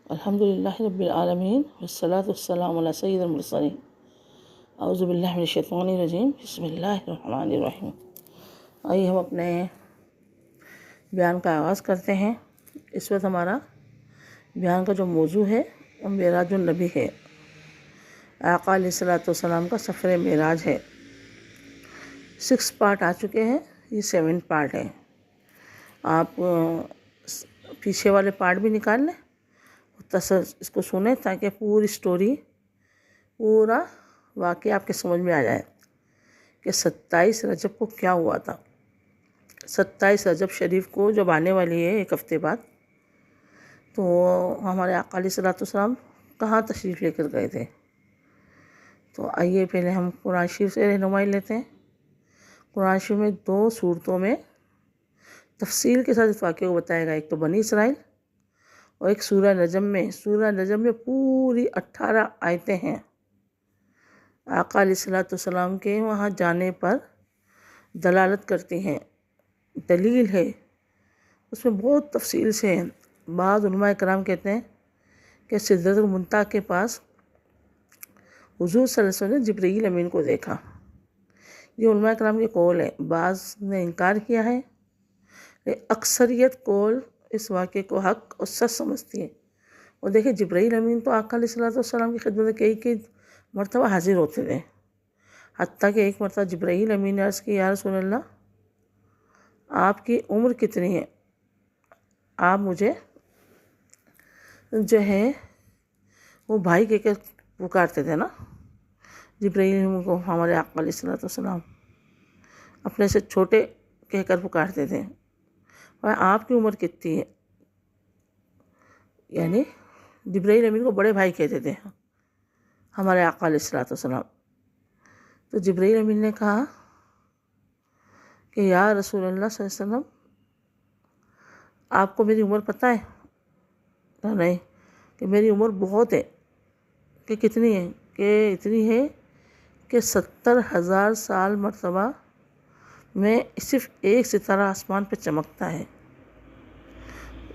الحمد للہ رب العالمین والصلاة والسلام علی سید المرسلین اعوذ باللہ من الشیطان الرجیم بسم اللہ الرحمن الرحیم۔ آئیے ہم اپنے بیان کا آغاز کرتے ہیں۔ اس وقت ہمارا بیان کا جو موضوع ہے وہ معراج النبی ہے۔ آقا علیہ الصلوۃ والسلام کا سفر معراج ہے۔ 6 پارٹ آ چکے ہیں، یہ 7 پارٹ ہے۔ آپ پیچھے والے پارٹ بھی نکال لیں، اس کو سنیں تاکہ پوری سٹوری، پورا واقعہ آپ کے سمجھ میں آ جائے کہ 27 رجب کو کیا ہوا تھا۔ 27 رجب شریف کو جب آنے والی ہے 1 ہفتے بعد، تو ہمارے آقا علیہ الصلوۃ والسلام کہاں تشریف لے کر گئے تھے۔ تو آئیے پہلے ہم قرآن شریف سے رہنمائی لیتے ہیں۔ قرآن شریف میں 2 صورتوں میں تفصیل کے ساتھ اس واقعے کو بتایا گیا، ایک تو بنی اسرائیل اور ایک سورہ نجم میں۔ سورہ نجم میں پوری 18 آیتیں ہیں آقا علیہ الصلوۃ والسلام کے وہاں جانے پر دلالت کرتی ہیں، دلیل ہے۔ اس میں بہت تفصیل سے ہیں۔ بعض علماء کرام کہتے ہیں کہ سدرۃ المنتہا کے پاس حضور صلی اللہ علیہ وسلم نے جبرائیل امین کو دیکھا۔ یہ علماء کرام کے قول ہے، بعض نے انکار کیا ہے، لیکن اکثریت قول اس واقعے کو حق اور سچ سمجھتی ہے۔ اور دیکھیں، جبرائیل امین تو آقا علیہ الصلوۃ والسلام کی خدمت میں کئی مرتبہ حاضر ہوتے تھے، حتیٰ کہ ایک مرتبہ جبرائیل امین نے عرض کی، یا رسول اللہ، آپ کی عمر کتنی ہے؟ آپ مجھے جو ہے وہ بھائی کہہ کر پکارتے تھے نا، جبرائیل امین کو ہمارے آقا علیہ الصلوۃ والسلام اپنے سے چھوٹے کہہ کر پکارتے تھے، اور آپ کی عمر کتنی ہے؟ یعنی جبرائیل امین کو بڑے بھائی کہتے تھے ہمارے آقا علیہ الصلوۃ والسلام۔ تو جبرائیل امین نے کہا کہ یا رسول اللہ صلی اللہ علیہ وسلم، آپ کو میری عمر پتہ ہے؟ تو نہیں، کہ میری عمر بہت ہے۔ کہ کتنی ہے؟ کہ اتنی ہے کہ 70,000 سال مرتبہ میں صرف ایک ستارہ آسمان پہ چمکتا ہے۔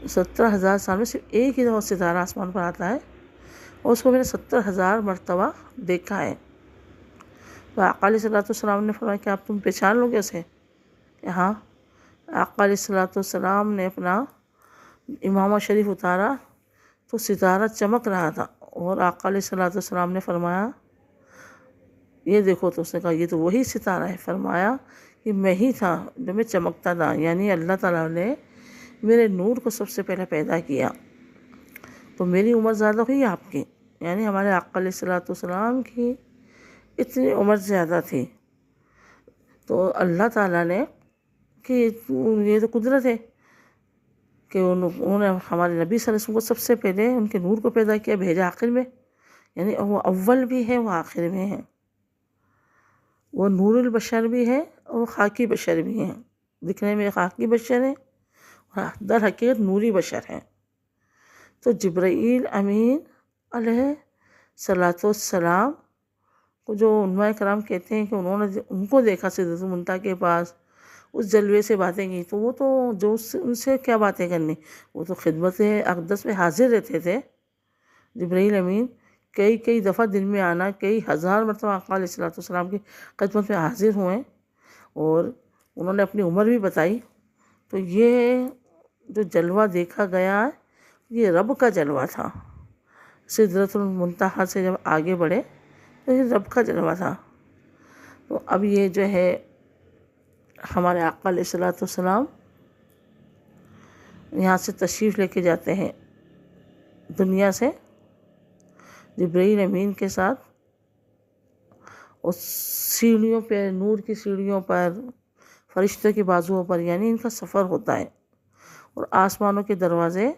70,000 سال میں صرف ایک ہی ستارہ آسمان پر آتا ہے، اور اس کو میں نے 70,000 مرتبہ دیکھا ہے۔ تو آقا علیہ الصلوۃ والسلام نے فرمایا کہ آپ تم پہچان لو گے اسے؟ کہ ہاں۔ آقا علیہ الصلوۃ والسلام نے اپنا امامہ شریف اتارا تو ستارہ چمک رہا تھا، اور آقا علیہ الصلوۃ والسلام نے فرمایا یہ دیکھو، تو اس نے کہا یہ تو وہی ستارہ ہے۔ فرمایا کہ میں ہی تھا جو میں چمکتا تھا، یعنی اللہ تعالیٰ نے میرے نور کو سب سے پہلے پیدا کیا۔ تو میری عمر زیادہ ہوئی آپ کی، یعنی ہمارے آقا علیہ الصلوۃ والسلام کی اتنی عمر زیادہ تھی۔ تو اللہ تعالیٰ نے کہ یہ تو قدرت ہے کہ انہوں نے ہمارے نبی صلی اللہ علیہ وسلم کو سب سے پہلے ان کے نور کو پیدا کیا، بھیجا آخر میں، یعنی وہ اول بھی ہے، وہ آخر میں ہے، وہ نور البشر بھی ہے اور وہ خاکی بشر بھی ہیں۔ دکھنے میں خاکی بشر ہے اور در حقیقت نوری بشر ہے۔ تو جبرائیل امین علیہ الصلوۃ والسلام کو جو علماء کرام کہتے ہیں کہ انہوں نے ان کو دیکھا سدرۃ المنتہا کے پاس، اس جلوے سے باتیں کی، تو وہ تو جو ان سے کیا باتیں کرنی، وہ تو خدمت اقدس میں حاضر رہتے تھے۔ جبرائیل امین کئی دفعہ دن میں آنا، کئی ہزار مرتبہ آقا علیہ الصلوۃ والسلام کی خدمت میں حاضر ہوئے، اور انہوں نے اپنی عمر بھی بتائی۔ تو یہ جو جلوہ دیکھا گیا، یہ رب کا جلوہ تھا۔ سدرۃ المنتہا سے جب آگے بڑھے تو یہ رب کا جلوہ تھا۔ تو اب یہ جو ہے ہمارے آقا علیہ الصلوۃ والسلام یہاں سے تشریف لے کے جاتے ہیں دنیا سے جبرائیل امین کے ساتھ، اس سیڑھیوں پہ، نور کی سیڑھیوں پر، فرشتوں کی بازوؤں پر، یعنی ان کا سفر ہوتا ہے۔ اور آسمانوں کے دروازے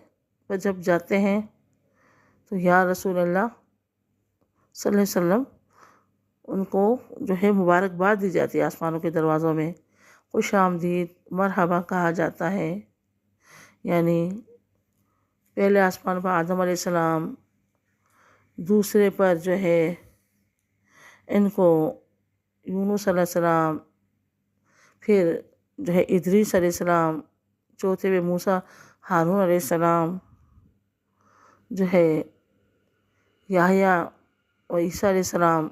پر جب جاتے ہیں تو یا رسول اللہ صلی اللہ علیہ وسلم ان کو جو ہے مبارکباد دی جاتی ہے۔ آسمانوں کے دروازوں میں خوش آمدید، مرحبا کہا جاتا ہے، یعنی پہلے آسمان پر آدم علیہ السلام، دوسرے پر جو ہے ان کو یونس علیہ السلام، پھر جو ہے ادریس علیہ السلام، چوتھے پہ موسیٰ ہارون علیہ السلام، جو ہے یحییٰ اور عیسیٰ علیہ السلام،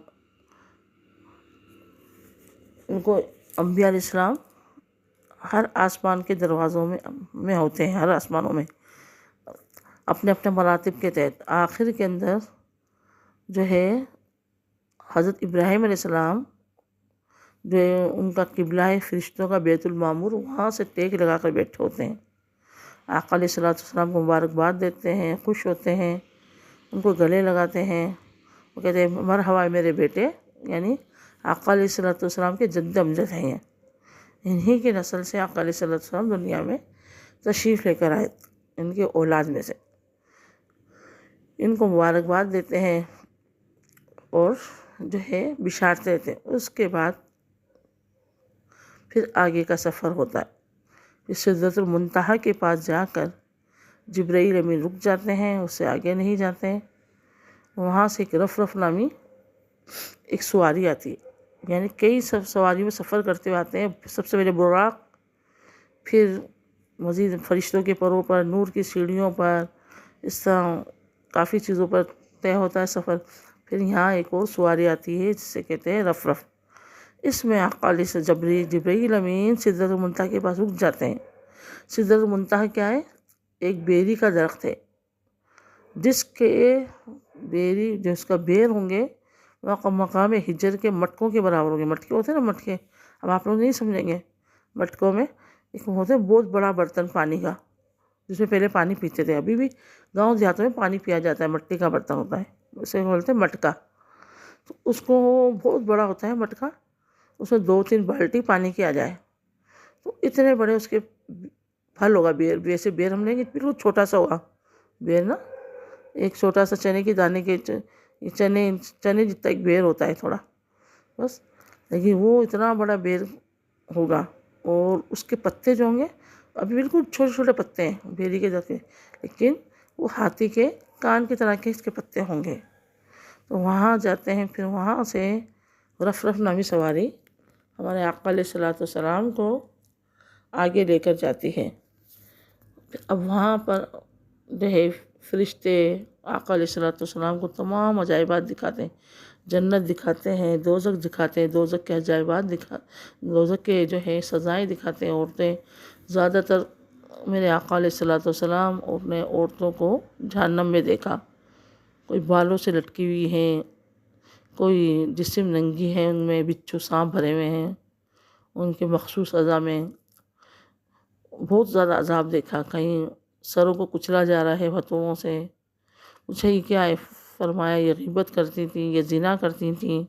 ان کو انبیاء علیہ السلام ہر آسمان کے دروازوں میں ہوتے ہیں، ہر آسمانوں میں اپنے اپنے مراتب کے تحت۔ آخر کے اندر جو ہے حضرت ابراہیم علیہ السلام جو ان کا قبلہ ہے فرشتوں کا بیت المعمور، وہاں سے ٹیک لگا کر بیٹھے ہوتے ہیں، آقا علیہ السلام کو مبارکباد دیتے ہیں، خوش ہوتے ہیں، ان کو گلے لگاتے ہیں، وہ کہتے ہیں مرحبا میرے بیٹے، یعنی آقا علیہ السلام کے جد امجد ہیں یہ، انہی کی نسل سے آقا علیہ السلام دنیا میں تشریف لے کر آئے، ان کے اولاد میں سے ان کو مبارکباد دیتے ہیں اور جو ہے بشارتیں دیتے ہیں۔ اس کے بعد پھر آگے کا سفر ہوتا ہے، اس سدرۃ المنتہا کے پاس جا کر جبرائیل امین رک جاتے ہیں، اس سے آگے نہیں جاتے ہیں۔ وہاں سے ایک رف نامی ایک سواری آتی ہے، یعنی کئی سواری میں سفر کرتے ہوئے آتے ہیں، سب سے پہلے براق، پھر مزید فرشتوں کے پروں پر، نور کی سیڑھیوں پر، اس طرح کافی چیزوں پر طے ہوتا ہے سفر۔ پھر یہاں ایک اور سواری آتی ہے جسے کہتے ہیں رف، اس میں آقا علیہ جبرائیل امین سدرۃ المنتہا کے پاس رک جاتے ہیں۔ سدرۃ المنتہا کیا ہے؟ ایک بیری کا درخت ہے، جس کا بیر ہوں گے مقام ہجر کے مٹکوں کے برابر ہوں گے۔ مٹکے ہوتے ہیں نا، مٹکے اب آپ لوگ نہیں سمجھیں گے، مٹکوں میں ایک ہوتے ہیں بہت بڑا برتن پانی کا، جس میں پہلے پانی پیتے تھے، ابھی بھی گاؤں دیہاتوں میں پانی پیا جاتا ہے، مٹی کا برتن ہوتا ہے، اسے بولتے ہیں مٹکا۔ تو اس کو بہت بڑا ہوتا ہے مٹکا، اس میں 2-3 بالٹی پانی کی آ جائے، تو اتنے بڑے اس کے پھل ہوگا، بیر ویسے بیر ہم لیں گے بالکل چھوٹا سا ہوگا بیر نا، ایک چھوٹا سا چنے کی دانے کے چنے جتنا ایک بیر ہوتا ہے تھوڑا بس، لیکن وہ اتنا بڑا بیر ہوگا، اور اس کے پتے جو ہوں گے ابھی بالکل چھوٹے چھوٹے پتے ہیں بیری کے جیسے، لیکن وہ ہاتھی کے کان کی طرح کے اس کے پتے ہوں گے۔ تو وہاں جاتے ہیں، پھر وہاں سے رف نامی سواری ہمارے آقا علیہ السلام کو آگے لے کر جاتی ہے۔ اب وہاں پر جو ہے فرشتے آقا علیہ السلام کو تمام عجائبات دکھاتے ہیں، جنت دکھاتے ہیں، دوزخ دکھاتے ہیں، دوزخ کے عجائبات دوزخ کے جو ہے سزائیں دکھاتے ہیں۔ عورتیں زیادہ تر میرے آقا علیہ السلام نے عورتوں کو جہنم میں دیکھا، کوئی بالوں سے لٹکی ہوئی ہیں، کوئی جسم ننگی ہے، ان میں بچھو سانپ بھرے ہوئے ہیں، ان کے مخصوص اعضاء میں بہت زیادہ عذاب دیکھا، کہیں سروں کو کچلا جا رہا ہے ہتھوڑوں سے۔ پوچھا یہ کیا ہے؟ فرمایا یہ غیبت کرتی تھیں، یہ زنا کرتی تھیں،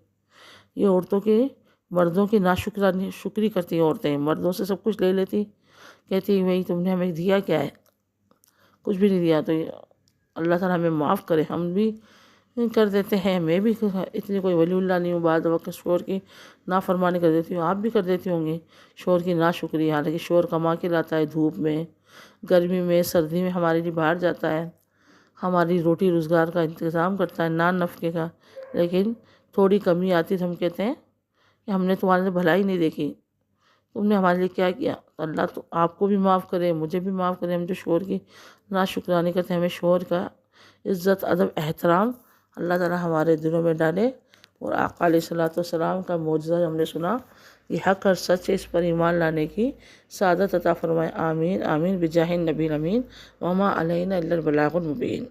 یہ عورتوں کے مردوں کی ناشکری کرتی عورتیں، مردوں سے سب کچھ لے لیتی، کہتی بھائی تم نے ہمیں دیا کیا ہے؟ کچھ بھی نہیں دیا، تو اللہ تعالیٰ ہمیں معاف کرے، ہم بھی کر دیتے ہیں، میں بھی اتنی کوئی ولی اللہ نہیں ہوں، بعض وقت شوہر کی نافرمانی کر دیتی ہوں، آپ بھی کر دیتی ہوں گے شوہر کی ناشکری، حالانکہ شوہر کما کے لاتا ہے، دھوپ میں، گرمی میں، سردی میں ہمارے لیے باہر جاتا ہے، ہماری روٹی روزگار کا انتظام کرتا ہے، نان نفقے کا، لیکن تھوڑی کمی آتی تو ہم کہتے ہیں کہ ہم نے تمہارے بھلائی نہیں دیکھی، تم نے ہمارے لیے کیا کیا؟ اللہ تو آپ کو بھی معاف کرے، مجھے بھی معاف کرے، ہم جو شوہر کی ناشکرانی کرتے ہیں، ہمیں شوہر کا عزت ادب احترام اللہ تعالیٰ ہمارے دلوں میں ڈالے، اور آقا علیہ السلام کا معجزہ ہم نے سنا، یہ حق اور سچ ہے، اس پر ایمان لانے کی سعادت عطا فرمائے، آمین آمین بجاہ النبی الامین، وما علینا الا البلاغ المبین۔